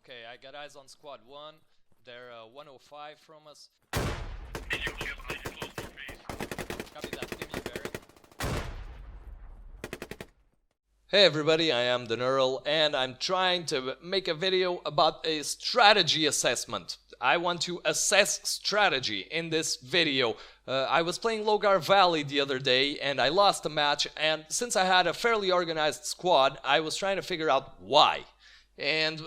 Okay, I got eyes on squad 1. They're 105 from us. Copy that, give me a bearing. Hey everybody, I am the Neural and I'm trying to make a video about a strategy assessment. I want to assess strategy in this video. I was playing Logar Valley the other day and I lost a match, and since I had a fairly organized squad, I was trying to figure out why. And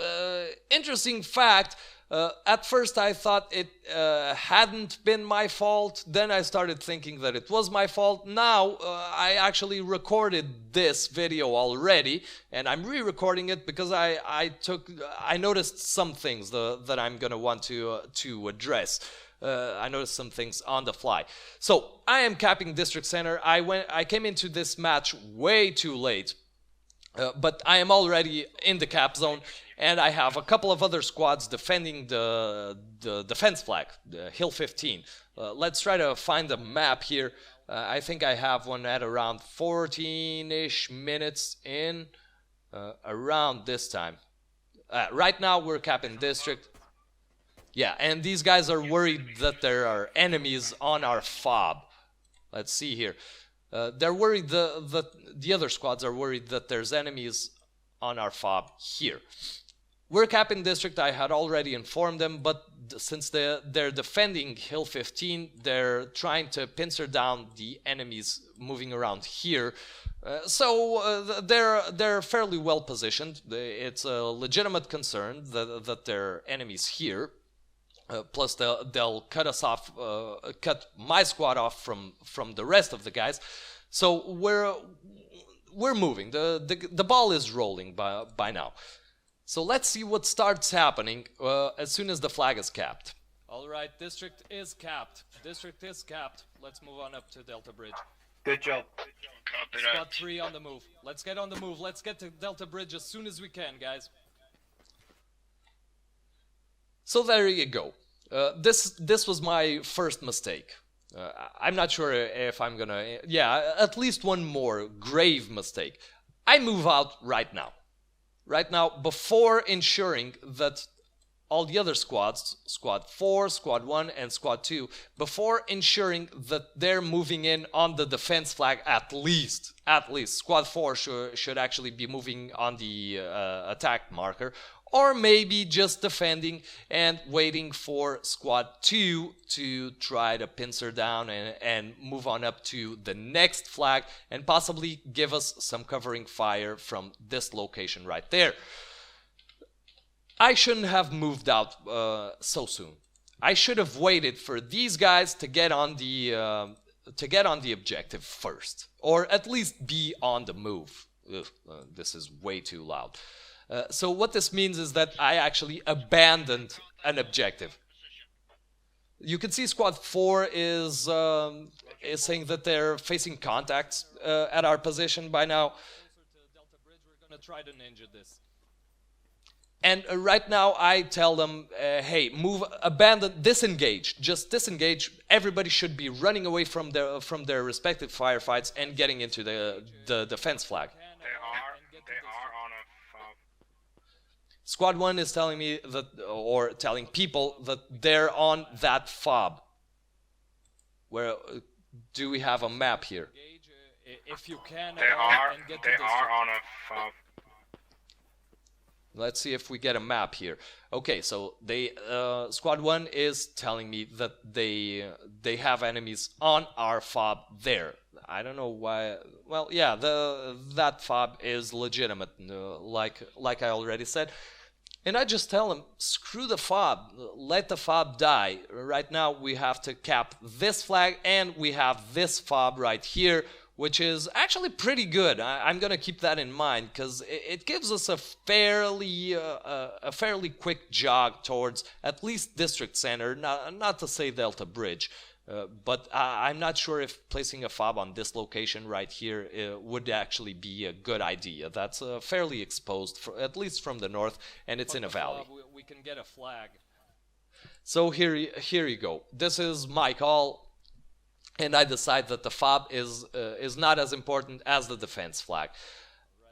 interesting fact, at first I thought it hadn't been my fault, then I started thinking that it was my fault. Now I actually recorded this video already and I'm re-recording it because I noticed some things that I'm gonna want to address. I noticed some things on the fly. So I am capping District Center. I came into this match way too late. But I am already in the cap zone, and I have a couple of other squads defending the defense flag, the Hill 15. Let's try to find the map here. I think I have one at around 14-ish minutes in, around this time. Right now we're capping district. Yeah, and these guys are worried that there are enemies on our fob. Let's see here. They're worried, the other squads are worried that there's enemies on our fob here. We're capping district, I had already informed them, but since they're defending Hill 15, they're trying to pincer down the enemies moving around here. So they're fairly well positioned. It's a legitimate concern that there are enemies here. Plus they'll cut us off, cut my squad off from the rest of the guys. So we're moving. The ball is rolling by now. So let's see what starts happening as soon as the flag is capped. All right, district is capped. District is capped. Let's move on up to Delta Bridge. Good job. Squad 3 on the move. Let's get on the move. Let's get to Delta Bridge as soon as we can, guys. So there you go. This was my first mistake. I'm not sure if I'm gonna... Yeah, at least one more grave mistake. I move out right now. Right now, before ensuring that all the other squads, Squad 4, Squad 1, and Squad 2, before ensuring that they're moving in on the defense flag at least. Squad 4 should actually be moving on the attack marker, or maybe just defending and waiting for Squad 2 to try to pincer down and move on up to the next flag and possibly give us some covering fire from this location right there. I shouldn't have moved out so soon. I should have waited for these guys to get on the objective first, or at least be on the move. This is way too loud. So what this means is that I actually abandoned an objective. You can see Squad 4 is saying that they're facing contacts at our position by now. We're gonna try to ninja this. And right now I tell them, hey, move, abandon, disengage, just disengage. Everybody should be running away from their respective firefights and getting into the defense flag. They are on a fob. Squad 1 is telling me that, or telling people that they're on that fob. Where do we have a map here? If you can, They are on a fob. Let's see if we get a map here. Okay, so Squad 1 is telling me that they have enemies on our fob there. I don't know why. Well, yeah, that fob is legitimate, like I already said. And I just tell them, screw the fob, let the fob die. Right now we have to cap this flag, and we have this fob right here, which is actually pretty good. I'm gonna keep that in mind because it gives us a fairly quick jog towards at least District Center, not to say Delta Bridge. But I'm not sure if placing a fob on this location right here would actually be a good idea. That's fairly exposed, at least from the north, and it's in a valley. We can get a flag. So here you go. This is my call. And I decide that the fob is not as important as the defense flag.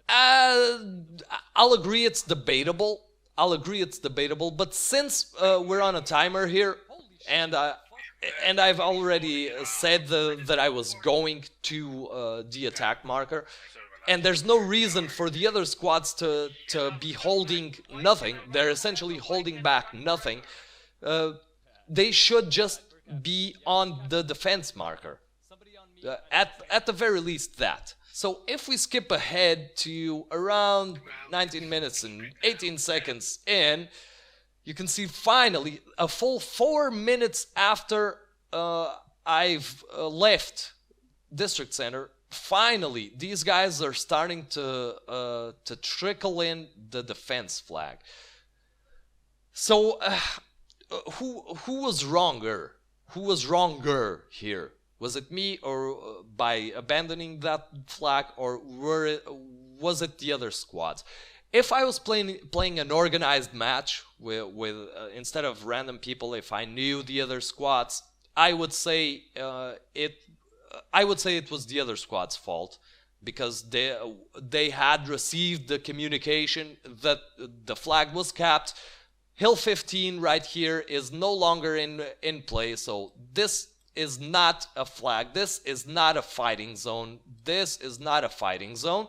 I'll agree it's debatable. I'll agree it's debatable, but since we're on a timer here, and I've already said that I was going to the attack marker, and there's no reason for the other squads to be holding nothing. They're essentially holding back nothing. They should just be on the defense marker. At the very least that. So if we skip ahead to around 19 minutes and 18 seconds in, you can see finally, a full 4 minutes after I've left District Center, finally these guys are starting to trickle in the defense flag. So who was wronger? Who was wronger here? Was it me, or by abandoning that flag, or was it the other squads? If I was playing an organized match with instead of random people, if I knew the other squads, I would say it was the other squad's fault, because they had received the communication that the flag was capped. Hill 15 right here is no longer in play, so this is not a flag. This is not a fighting zone. This is not a fighting zone.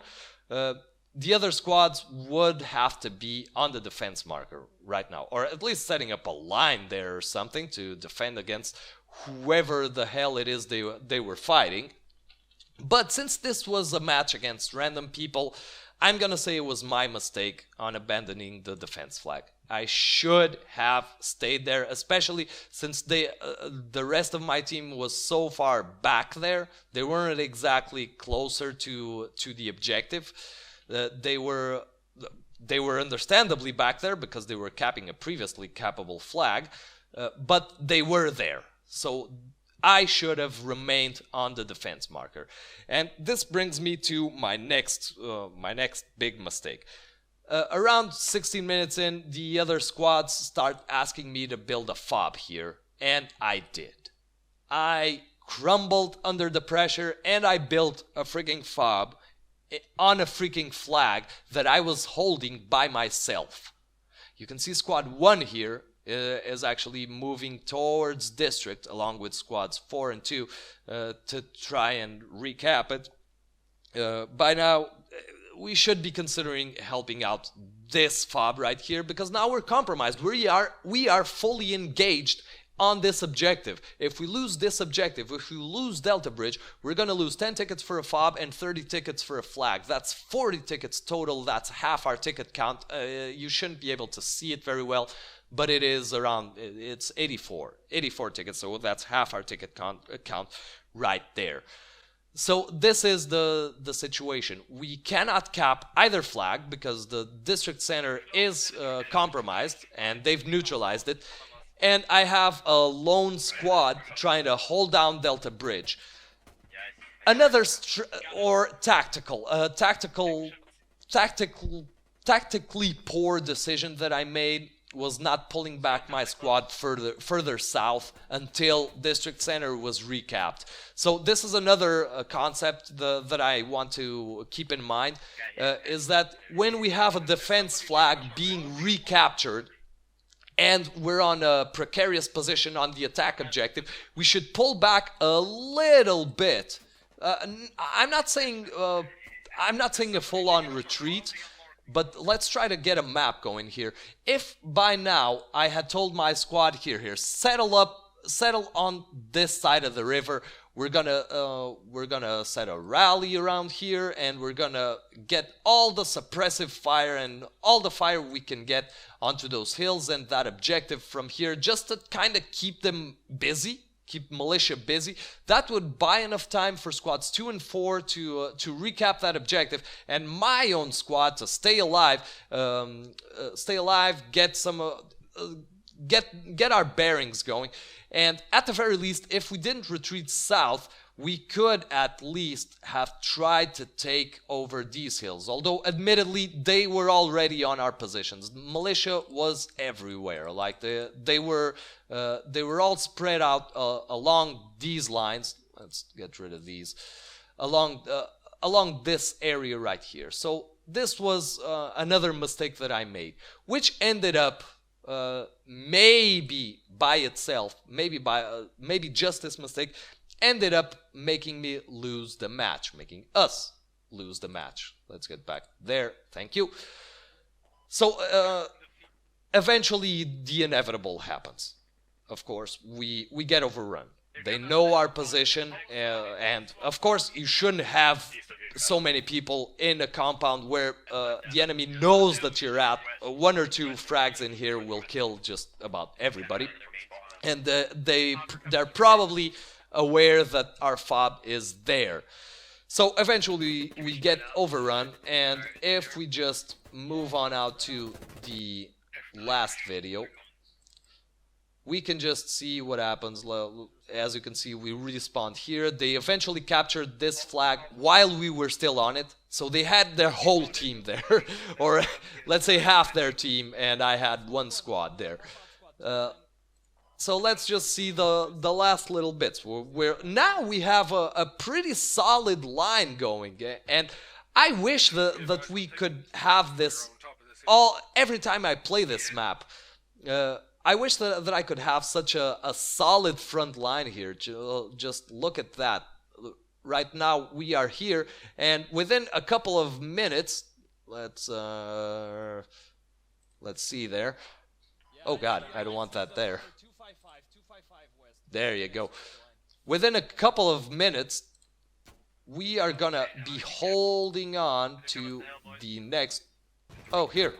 The other squads would have to be on the defense marker right now, or at least setting up a line there or something to defend against whoever the hell it is they were fighting. But since this was a match against random people, I'm gonna say it was my mistake on abandoning the defense flag. I should have stayed there, especially since the rest of my team was so far back there. They weren't exactly closer to the objective. They were understandably back there because they were capping a previously cappable flag, but they were there. So I should have remained on the defense marker. And this brings me to my next big mistake. Around 16 minutes in, the other squads start asking me to build a fob here, and I did. I crumbled under the pressure, and I built a freaking fob on a freaking flag that I was holding by myself. You can see squad 1 here is actually moving towards district along with squads 4 and 2 to try and recap it. By now, we should be considering helping out this fob right here, because now we're compromised. We are fully engaged on this objective. If we lose this objective, if we lose Delta Bridge, we're gonna lose 10 tickets for a fob and 30 tickets for a flag. That's 40 tickets total. That's half our ticket count. You shouldn't be able to see it very well, but it is around, it's 84 tickets, so that's half our ticket count right there. So this is the situation. We cannot cap either flag because the district center is compromised and they've neutralized it. And I have a lone squad trying to hold down Delta Bridge. Another tactically poor decision that I made was not pulling back my squad further south until district center was recapped. So this is another concept that I want to keep in mind, is that when we have a defense flag being recaptured and we're on a precarious position on the attack objective, we should pull back a little bit. I'm not saying a full-on retreat, but let's try to get a map going here. If by now I had told my squad here, settle on this side of the river, we're gonna set a rally around here, and we're gonna get all the suppressive fire and all the fire we can get onto those hills and that objective from here, just to kind of keep them busy. Keep militia busy. That would buy enough time for squads 2 and 4 to recap that objective, and my own squad to stay alive, get some, get our bearings going, and at the very least, if we didn't retreat south, we could at least have tried to take over these hills. Although, admittedly, they were already on our positions. Militia was everywhere. Like they were all spread out along these lines. Let's get rid of these. Along this area right here. So this was another mistake that I made, which ended up maybe by itself, maybe just this mistake, ended up making me lose the match, making us lose the match. Let's get back there. Thank you. So eventually the inevitable happens. Of course, we get overrun. They know our position, and of course you shouldn't have so many people in a compound where the enemy knows that you're at. One or two frags in here will kill just about everybody, and they're probably aware that our fob is there. So eventually we get overrun, and if we just move on out to the last video, we can just see what happens. As you can see, we respawned here. They eventually captured this flag while we were still on it. So they had their whole team there, or let's say half their team, and I had one squad there. So let's just see the last little bits. Where now we have a pretty solid line going, and I wish that we could have this every time I play this map. I wish that I could have such a solid front line here. Just look at that. Right now we are here, and within a couple of minutes, let's see there. Oh God, I don't want that there. There you go. Within a couple of minutes, we are gonna be holding on to the next. Oh, here.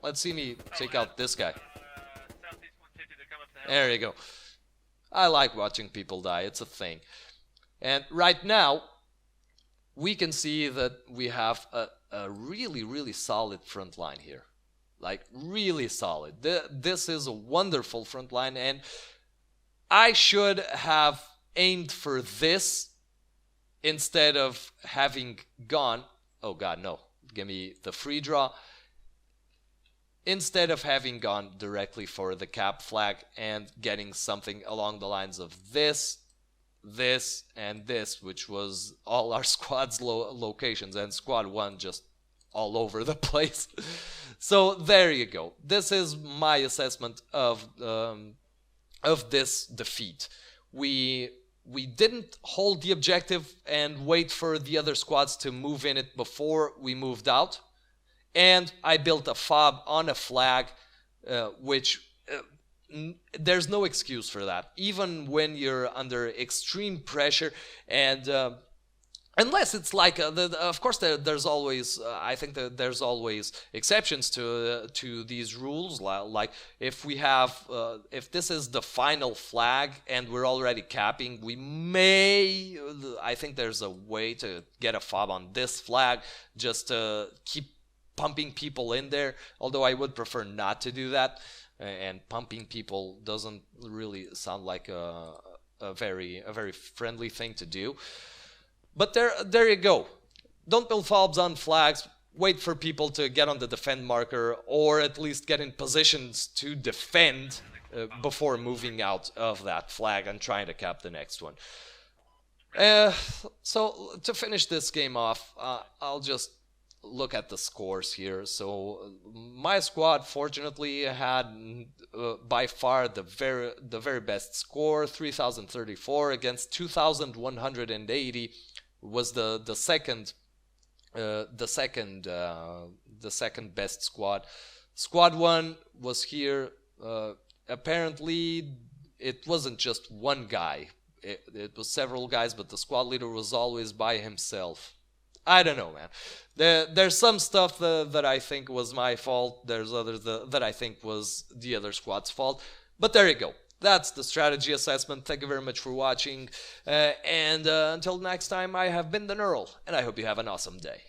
Let's see me take out this guy. There you go. I like watching people die. It's a thing. And right now, we can see that we have a really, really solid front line here. Like, really solid. This is a wonderful front line, and I should have aimed for this instead of having gone... Oh God, no. Give me the free draw. Instead of having gone directly for the cap flag and getting something along the lines of this, and this, which was all our squad's locations, and squad 1 just all over the place. So there you go. This is my assessment of this defeat. We didn't hold the objective and wait for the other squads to move in it before we moved out. And I built a fob on a flag, which there's no excuse for that. Even when you're under extreme pressure, and unless it's like, of course, there's always, I think that there's always exceptions to these rules. Like if we have, if this is the final flag and we're already capping, we may, I think there's a way to get a fob on this flag just to keep pumping people in there, although I would prefer not to do that, and pumping people doesn't really sound like a very friendly thing to do. But there you go. Don't build fobs on flags. Wait for people to get on the defend marker, or at least get in positions to defend before moving out of that flag and trying to cap the next one. So to finish this game off, I'll just look at the scores here. So my squad fortunately had by far the very best score, 3034 against 2180 was the second best squad. Squad 1 was here. Apparently it wasn't just one guy, it was several guys, but the squad leader was always by himself. I don't know, man. There's some stuff that I think was my fault. There's others that I think was the other squad's fault. But there you go. That's the strategy assessment. Thank you very much for watching. And until next time, I have been the Neural, and I hope you have an awesome day.